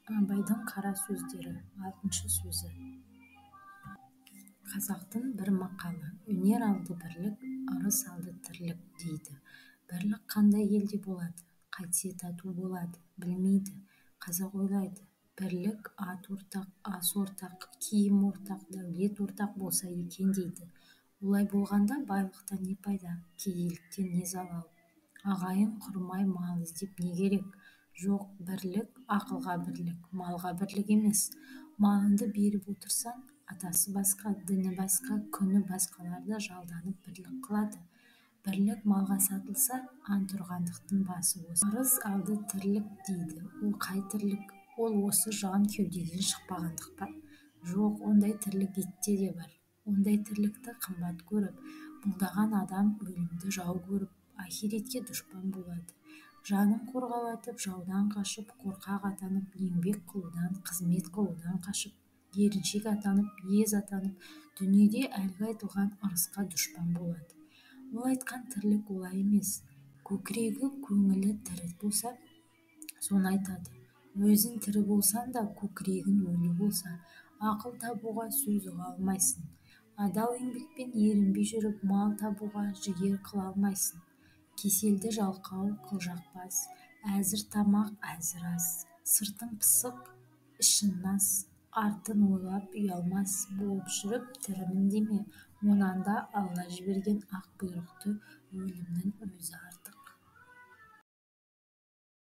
Абайдың қара сөздері 6 сөзі. Қазақтың бір мақалы: өнер алды бірлік, ырыс алды тірлік дейді. Бірлік қандай елде болады? Қайтсе тату болады, білмейді. Қазақ ойлайды: бірлік ат ортақ, ас ортақ, киім ортақ, дәулет ортақ болса екен дейді. Олай болғанда байлықтан не пайда, кедейліктен не залал? Ағайын құрмай мал іздеп не керек? Жоқ, бірлік ақылға бірлік, малға бірлік емес. Малыңды беріп отырсаң, атасы басқа, діні басқа, күні басқалар да жалданып бірлік қылады. Бірлік малға сатылса, антұрғандықтың басы осы. Ырыс алды тірлік дейді. Ол қай тірлік? Ол осы жан кеудеден шықпағандық па? Жоқ, ондай тірлік итте де бар. Ондай тірлікті қымбат көріп, бұлдаған адам өлімді жау көріп, ахиретке дұшпан болады. Жанын қорғалатып, жаудан қашып, қорқақ атанып, еңбек қылудан, қызмет қылудан қашып, еріншек атанып, ез атанып, дүниеде әлгі айтылған ырысқа дұшпан болады. Ол айтқан тірлік олай емес. Көкірегі, көңілі тірі болса, соны айтады. Өзің тірі болсаң да, көкірегің өлі болса, ақыл табуға сөз ұға алмайсың. Адал еңбекпен ерінбей жүріп, мал табуға жігер қыла алмайсың. Кеселді жалқау, қылжақбас, әзір тамақ, әзір ас. Сыртың пысық, ішің нас, артын ойлап ұялмас болып жүріп, тірімін деме. Онан да Алла жіберген ақ бұйрықты өлімнің өзі артық.